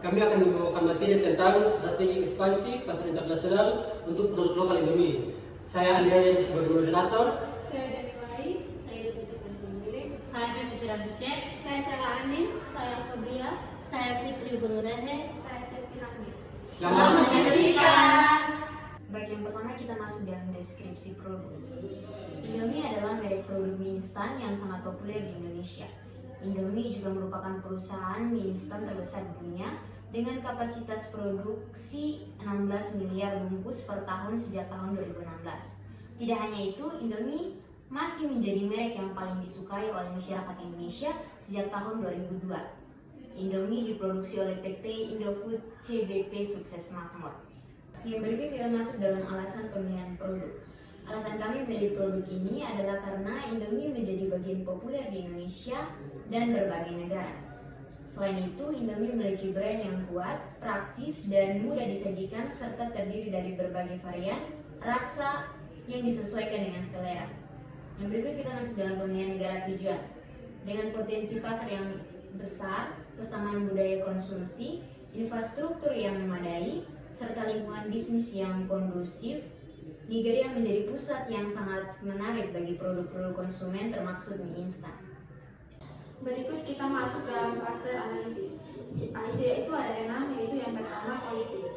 kami akan membawakan materi tentang strategi ekspansi pasar internasional untuk produk lokal Indomie. Saya Andi Hayat sebagai moderator. Saya Dani, Saya Duterte Kantimire. saya Fitri Bicek, Saya Sela Anin. Saya Fabria. Saya Fitri Bunurehe. saya Cesti Ranggi. Selamat menyaksikan. Baik, yang pertama kita masuk dalam deskripsi produk. Indomie adalah merek produk mie instan yang sangat populer di Indonesia. Indomie juga merupakan perusahaan mie instan terbesar di dunia dengan kapasitas produksi 16 miliar bungkus per tahun sejak tahun 2016. Tidak hanya itu, Indomie masih menjadi merek yang paling disukai oleh masyarakat Indonesia sejak tahun 2002. Indomie diproduksi oleh PT Indofood CBP Sukses Makmur. Yang berikut kita masuk dalam alasan pemilihan produk. Alasan kami memilih produk ini adalah karena Indomie menjadi bagian populer di Indonesia dan berbagai negara. Selain itu, Indomie memiliki brand yang kuat, praktis, dan mudah disajikan serta terdiri dari berbagai varian rasa yang disesuaikan dengan selera. Yang berikut kita masuk dalam pemilihan negara tujuan. Dengan potensi pasar yang besar, kesamaan budaya konsumsi, infrastruktur yang memadai, serta lingkungan bisnis yang kondusif, Nigeria menjadi pusat yang sangat menarik bagi produk-produk konsumen termasuk mie instan. Berikut kita masuk dalam fase analisis. Yaitu ada 6, yaitu yang pertama politik.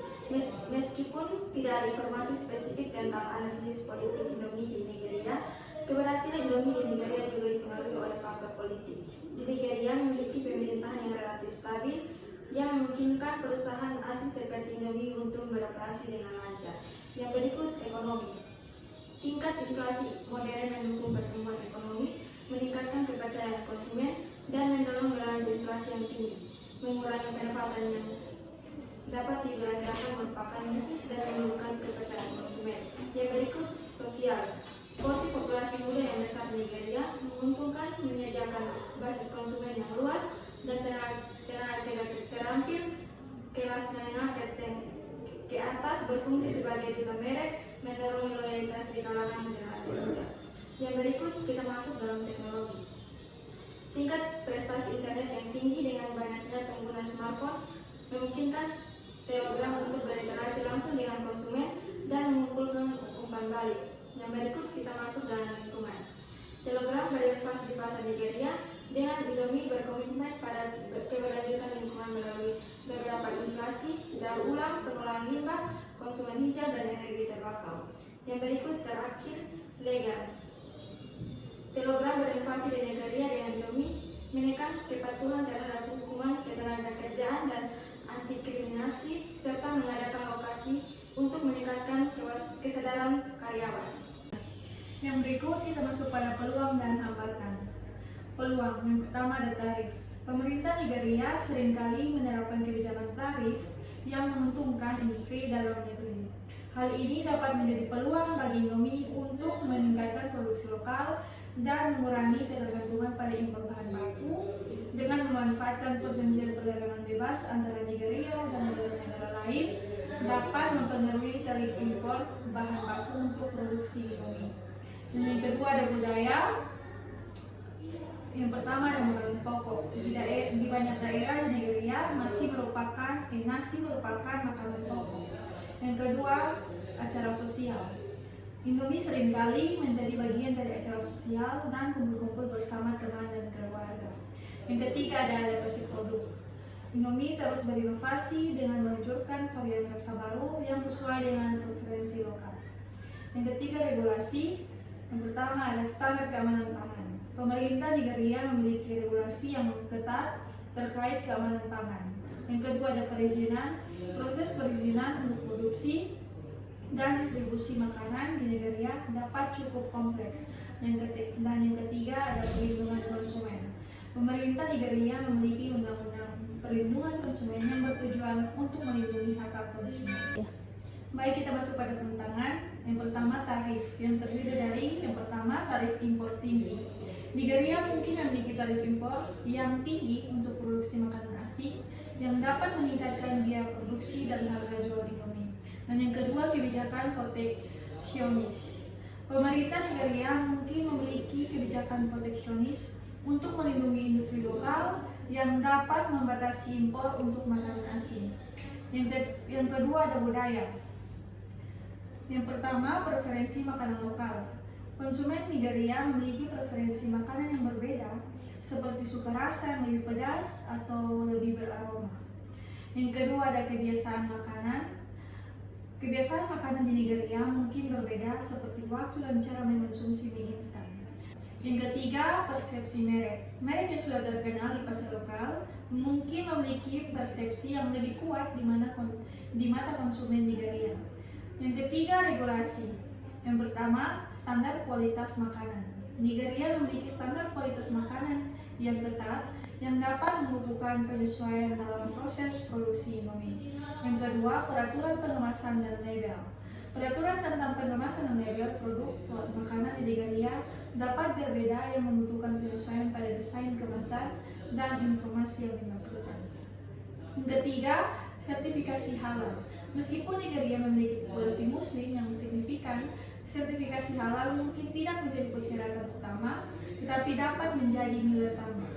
Meskipun tidak ada informasi spesifik tentang analisis politik Indomie di Nigeria, keberhasilan Indomie di Nigeria juga dipengaruhi oleh faktor politik. Di Nigeria memiliki pemerintahan yang relatif stabil yang memungkinkan perusahaan asing seperti Indomie untuk beroperasi dengan lancar. Yang berikut ekonomi. Tingkat inflasi modern mendukung pertumbuhan ekonomi, meningkatkan kepercayaan konsumen, dan mendorong berlanjut inflasi yang tinggi. Mengurangi pendapatan yang dapat dibelanjakan merupakan bisnis dan menimbulkan kepercayaan konsumen. Yang berikut sosial. Porsi populasi muda yang besar di Nigeria menguntungkan menyediakan basis konsumen yang luas dan tenaga terampil. Kelas menengah ke atas berfungsi sebagai duta merek, mendorong loyalitas di kalangan generasi muda. Yang berikut kita masuk dalam teknologi. Tingkat prestasi internet yang tinggi dengan banyaknya pengguna smartphone memungkinkan Telegram untuk berinteraksi langsung dengan konsumen dan mengumpulkan umpan balik. Yang berikut kita masuk dalam lingkungan. Telegram berinovasi di pasar Nigeria dengan Indomie berkomitmen pada keberlanjutan lingkungan melalui beberapa inflasi, daur ulang, pengolahan limbah, konsumen hijau, dan energi terbakar. Yang berikut terakhir legal. Telegram berinovasi di Nigeria dengan Indomie menekan kepatuhan terhadap hukuman ketenagakerjaan dan anti kriminasi serta mengadakan lokasi untuk meningkatkan kesadaran karyawan. Yang berikut kita masuk pada peluang dan hambatan. Peluang yang pertama ada tarif. Pemerintah Nigeria seringkali menerapkan kebijakan tarif yang menguntungkan industri dalam negeri. Hal ini dapat menjadi peluang bagi Indomie untuk meningkatkan produksi lokal dan mengurangi ketergantungan pada impor bahan baku dengan memanfaatkan perjanjian perdagangan bebas antara Nigeria dan negara-negara lain dapat mempengaruhi tarif impor bahan baku untuk produksi Indomie. Dan yang kedua ada budaya. Yang pertama ada makanan pokok. Di banyak daerah di Nigeria nasi merupakan makanan pokok. Yang kedua acara sosial. Indomie seringkali menjadi bagian dari acara sosial dan kumpul-kumpul bersama teman dan keluarga. Yang ketiga ada adaptasi produk. Indomie terus berinovasi dengan meluncurkan varian rasa baru yang sesuai dengan preferensi lokal. Yang ketiga regulasi. Yang pertama ada standar keamanan pangan. Pemerintah Nigeria memiliki regulasi yang ketat terkait keamanan pangan. Yang kedua ada perizinan. Proses perizinan untuk produksi dan distribusi makanan di Nigeria dapat cukup kompleks. Dan yang ketiga ada perlindungan konsumen. Pemerintah Nigeria memiliki undang-undang perlindungan konsumen yang bertujuan untuk melindungi hak konsumen. Baik, kita masuk pada tantangan. Yang pertama tarif, yang terdiri dari yang pertama tarif impor tinggi. Nigeria mungkin memiliki tarif impor yang tinggi untuk produksi makanan asing yang dapat meningkatkan biaya produksi dan harga jual Indomie. Dan yang kedua kebijakan proteksionis. Pemerintah Nigeria mungkin memiliki kebijakan proteksionis untuk melindungi industri lokal yang dapat membatasi impor untuk makanan asing. Yang kedua ada budaya. Yang pertama, preferensi makanan lokal. Konsumen Nigeria memiliki preferensi makanan yang berbeda, seperti suka rasa yang lebih pedas atau lebih beraroma. Yang kedua ada kebiasaan makanan. Kebiasaan makanan di Nigeria mungkin berbeda, seperti waktu dan cara mengonsumsi mie instan. Yang ketiga, persepsi merek. Merek yang sudah terkenal di pasar lokal mungkin memiliki persepsi yang lebih kuat di mata konsumen Nigeria. Yang ketiga, regulasi. Yang pertama, standar kualitas makanan. Nigeria memiliki standar kualitas makanan yang ketat yang dapat membutuhkan penyesuaian dalam proses produksi Indomie. Yang kedua, peraturan pengemasan dan label. Peraturan tentang pengemasan dan label produk makanan di Nigeria dapat berbeda yang membutuhkan penyesuaian pada desain kemasan dan informasi yang dimaksudkan. Yang ketiga, sertifikasi halal. Meskipun Nigeria memiliki populasi muslim yang signifikan, sertifikasi halal mungkin tidak menjadi persyaratan utama, tetapi dapat menjadi nilai tambah.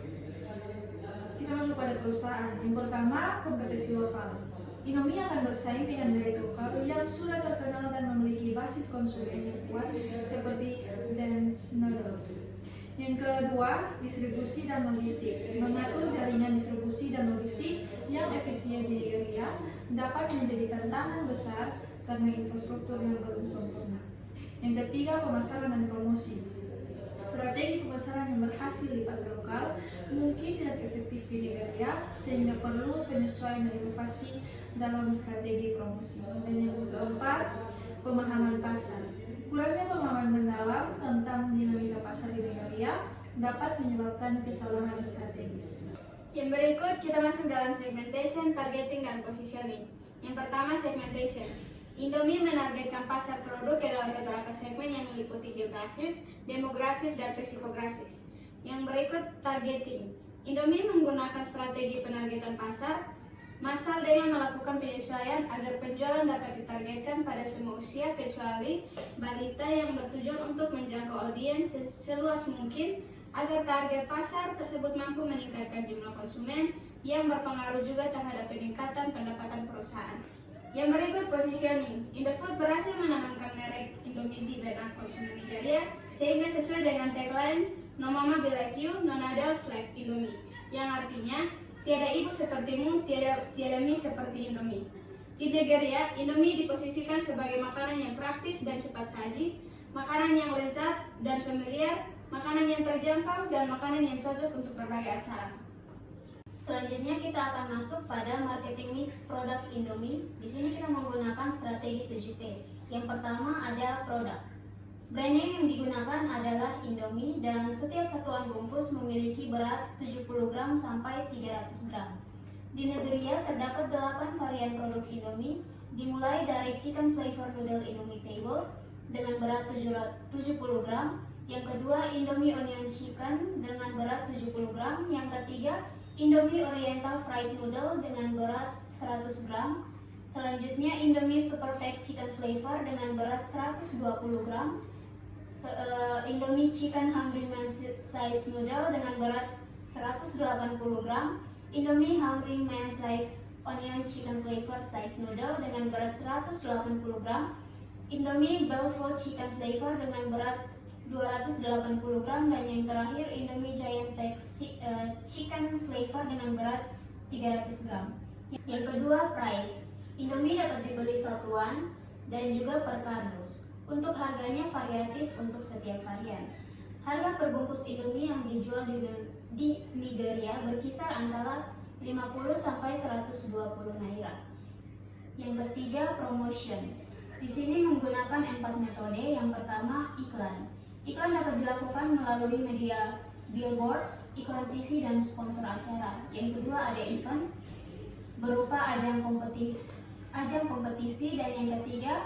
Kita masuk pada perusahaan. Yang pertama, kompetisi lokal. Indomie akan bersaing dengan merek lokal yang sudah terkenal dan memiliki basis konsumen yang kuat, seperti Dance Noodles. Yang kedua, distribusi dan logistik. Mengatur jaringan distribusi dan logistik yang efisien di Nigeria dapat menjadi tantangan besar karena infrastruktur yang belum sempurna. Yang ketiga, pemasaran dan promosi. Strategi pemasaran yang berhasil di pasar lokal mungkin tidak efektif di Nigeria, sehingga perlu penyesuaian dan inovasi dalam strategi promosi. Dan yang keempat, pemahaman pasar. Kurangnya pemahaman mendalam tentang dinamika pasar di Nigeria dapat menyebabkan kesalahan strategis. Yang berikut kita masuk dalam segmentation, targeting, dan positioning. Yang pertama, segmentation. Indomie menargetkan pasar produk ke dalam beberapa segmen yang meliputi geografis, demografis, dan psikografis. Yang berikut, targeting. Indomie menggunakan strategi penargetan pasar massal dengan melakukan penyesuaian agar penjualan dapat ditargetkan pada semua usia kecuali balita, yang bertujuan untuk menjangkau audiens seluas mungkin agar target pasar tersebut mampu meningkatkan jumlah konsumen yang berpengaruh juga terhadap peningkatan pendapatan perusahaan. Yang berikut, positioning. Indofood berhasil menanamkan merek Indomie di benak konsumen Nigeria sehingga sesuai dengan tagline "No Mama Be Like You, No Noodles Like Indomie", yang artinya tiada ibu sepertimu, tiada mie seperti Indomie. Di Nigeria, Indomie diposisikan sebagai makanan yang praktis dan cepat saji, makanan yang lezat dan familiar, makanan yang terjangkau, dan makanan yang cocok untuk berbagai acara. Selanjutnya kita akan masuk pada marketing mix produk Indomie. Di sini kita menggunakan strategi 7P. Yang pertama ada produk. Brand name yang digunakan adalah Indomie dan setiap satuan bungkus memiliki berat 70 gram sampai 300 gram. Di Nigeria terdapat 8 varian produk Indomie, dimulai dari chicken flavor noodle Indomie table dengan berat 70 gram. Yang kedua, Indomie onion chicken dengan berat 70 gram. Yang ketiga, Indomie Oriental Fried Noodle dengan berat 100 gram. Selanjutnya, Indomie Super Pack Chicken Flavor dengan berat 120 gram. Indomie Chicken Hungry Man Size Noodle dengan berat 180 gram. Indomie Hungry Man Size Onion Chicken Flavor Size Noodle dengan berat 180 gram. Indomie Belvo Chicken Flavor dengan berat 280 gram, dan yang terakhir Indomie Giant Pack Chicken Flavor dengan berat 300 gram. Yang kedua, price. Indomie dapat dibeli satuan dan juga per kardus. Untuk harganya variatif untuk setiap varian. Harga per bungkus Indomie yang dijual di Nigeria berkisar antara 50 sampai 120 naira. Yang ketiga, promotion. Di sini menggunakan 4 metode. Yang pertama, iklan. Iklan dapat dilakukan melalui media billboard, iklan TV, dan sponsor acara. Yang kedua ada event berupa ajang kompetisi, dan yang ketiga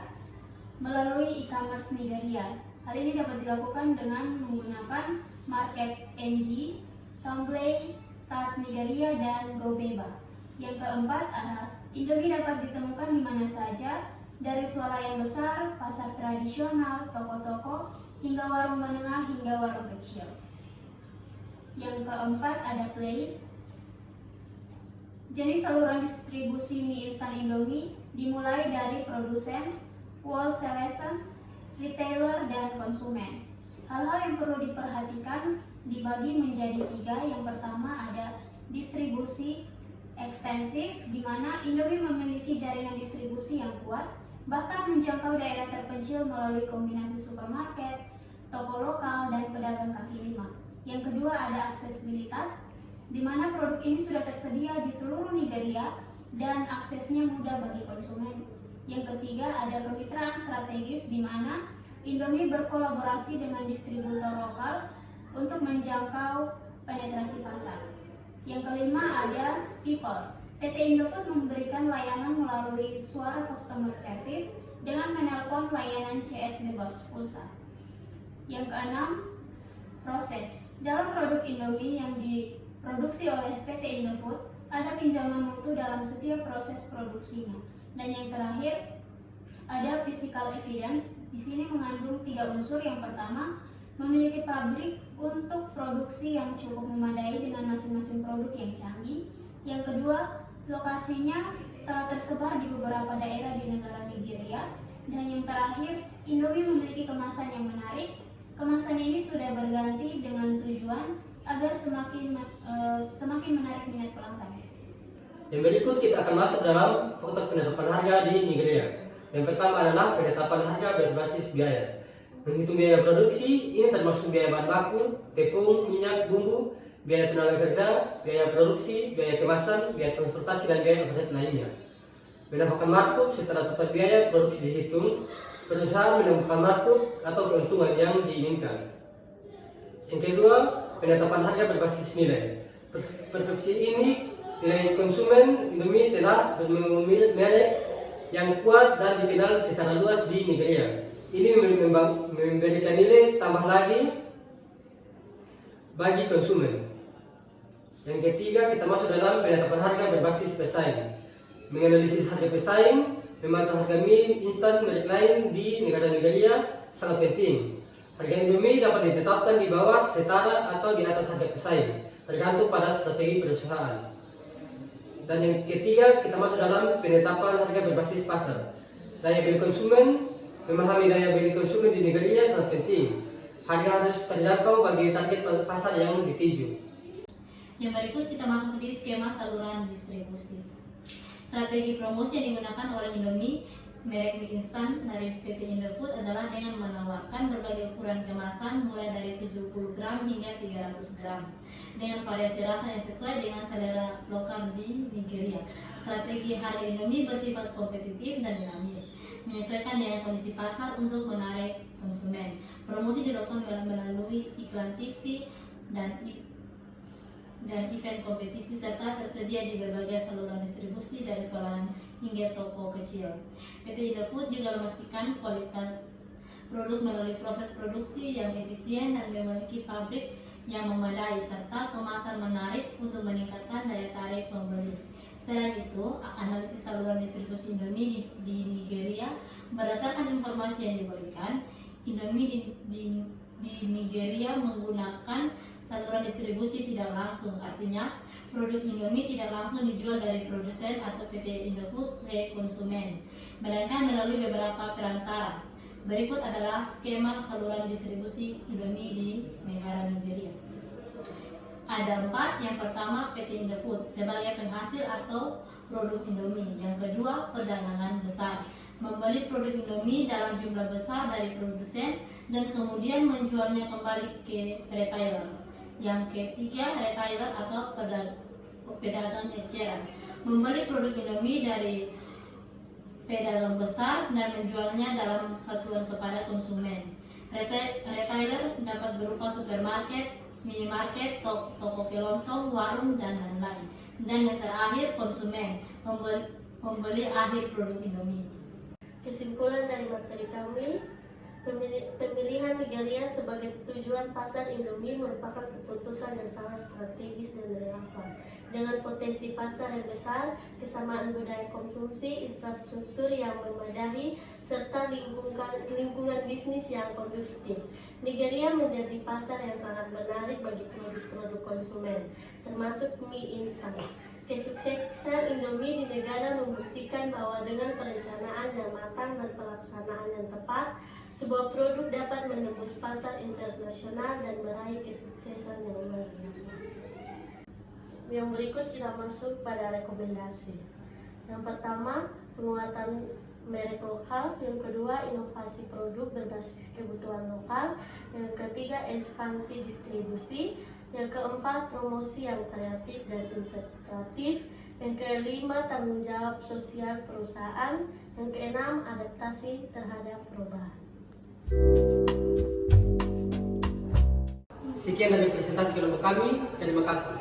melalui e-commerce Nigeria. Hal ini dapat dilakukan dengan menggunakan Market NG, Tumblr, Tart Nigeria, dan GoBeba. Yang keempat, Indomie dapat ditemukan di mana saja, dari swalayan besar, pasar tradisional, toko-toko, hingga warung menengah hingga warung kecil. Yang keempat ada place. Jadi saluran distribusi mie instan Indomie dimulai dari produsen, wholesaler, retailer, dan konsumen. Hal-hal yang perlu diperhatikan dibagi menjadi 3. Yang pertama ada distribusi ekstensif, di mana Indomie memiliki jaringan distribusi yang kuat, bahkan menjangkau daerah terpencil melalui kombinasi supermarket, toko lokal, dan pedagang kaki lima. Yang kedua ada aksesibilitas, di mana produk ini sudah tersedia di seluruh Nigeria dan aksesnya mudah bagi konsumen. Yang ketiga ada kemitraan strategis, di mana Indomie berkolaborasi dengan distributor lokal untuk menjangkau penetrasi pasar. Yang kelima ada people. PT Indofood memberikan layanan melalui suara customer service dengan menelpon layanan CS bebas pulsa. Yang keenam, proses. Dalam produk Indomie yang diproduksi oleh PT Indofood, ada pinjaman mutu dalam setiap proses produksinya. Dan yang terakhir, ada physical evidence. Di sini mengandung 3 unsur. Yang pertama, memiliki pabrik untuk produksi yang cukup memadai dengan masing-masing produk yang canggih. Yang kedua, lokasinya telah tersebar di beberapa daerah di negara Nigeria. Dan yang terakhir, Indomie memiliki kemasan yang menarik. Kemasan ini sudah berganti dengan tujuan agar semakin menarik minat pelanggan. Yang berikut kita akan masuk dalam faktor penetapan harga di Nigeria. Yang pertama adalah penetapan harga berbasis biaya. Menghitung biaya produksi, ini termasuk biaya bahan baku, tepung, minyak, bumbu, biaya tenaga kerja, biaya produksi, biaya kemasan, biaya transportasi, dan biaya overhead lainnya. Menambahkan markup setelah total biaya produksi dihitung, perusahaan menemukan markup atau keuntungan yang diinginkan. Yang kedua, penetapan harga berbasis nilai. Persepsi ini nilai konsumen Indomie telah memiliki merek yang kuat dan dikenal secara luas di Nigeria. Ini memberikan nilai tambah lagi bagi konsumen. Yang ketiga, kita masuk dalam penetapan harga berbasis pesaing. Menganalisis harga pesaing, memantau harga mie instan merek lain di negara Nigeria sangat penting. Harga Indomie dapat ditetapkan di bawah, setara, atau di atas harga pesaing, tergantung pada strategi perusahaan. Dan yang ketiga, kita masuk dalam penetapan harga berbasis pasar. Daya beli konsumen. Memahami daya beli konsumen di Nigeria sangat penting. Harga harus terjangkau bagi target pasar yang dituju. Yang berikut kita masuk di skema saluran distribusi. Strategi promosi yang digunakan oleh Indomie merek mie instan dari PT Indofood adalah dengan menawarkan berbagai ukuran kemasan mulai dari 70 gram hingga 300 gram dengan variasi rasa yang sesuai dengan selera lokal di Nigeria. Strategi harga Indomie bersifat kompetitif dan dinamis, menyesuaikan dengan kondisi pasar untuk menarik konsumen. Promosi dilakukan melalui iklan TV dan event kompetisi serta tersedia di berbagai saluran distribusi dari sekolahan hingga toko kecil. PT Indofood juga memastikan kualitas produk melalui proses produksi yang efisien dan memiliki pabrik yang memadai serta kemasan menarik untuk meningkatkan daya tarik pembeli. Selain itu, analisis saluran distribusi Indomie di Nigeria berdasarkan informasi yang diberikan, Indomie di Nigeria menggunakan saluran distribusi tidak langsung, artinya produk Indomie tidak langsung dijual dari produsen atau PT Indofood ke konsumen, melainkan melalui beberapa perantara. Berikut adalah skema saluran distribusi Indomie di negara Nigeria. Ada 4. Yang pertama, PT Indofood sebagai penghasil atau produk Indomie. Yang kedua, perdagangan besar, membeli produk Indomie dalam jumlah besar dari produsen dan kemudian menjualnya kembali ke retailer. Yang ketiga, retailer atau pedagang eceran, membeli produk Indomie dari pedagang besar dan menjualnya dalam satuan kepada konsumen. Retailer dapat berupa supermarket, minimarket, toko kelontong, warung, dan lain-lain. Dan yang terakhir, konsumen, pembeli akhir produk Indomie. Kesimpulan dari materi kami, pemilihan Nigeria sebagai tujuan pasar Indomie merupakan keputusan yang sangat strategis dan relevan. Dengan potensi pasar yang besar, kesamaan budaya konsumsi, infrastruktur yang memadai, serta lingkungan bisnis yang kondusif, Nigeria menjadi pasar yang sangat menarik bagi produk-produk konsumen, termasuk mie instan. Kesuksesan Indomie di negara membuktikan bahwa dengan perencanaan yang matang dan pelaksanaan yang tepat, sebuah produk dapat menembus pasar internasional dan meraih kesuksesan yang luar biasa. Yang berikut kita masuk pada rekomendasi. Yang pertama, penguatan merek lokal. Yang kedua, inovasi produk berbasis kebutuhan lokal. Yang ketiga, ekspansi distribusi. Yang keempat, promosi yang kreatif dan integratif. Yang kelima, tanggung jawab sosial perusahaan. Yang keenam, adaptasi terhadap perubahan. Sekian dari presentasi kelompok kami. Terima kasih.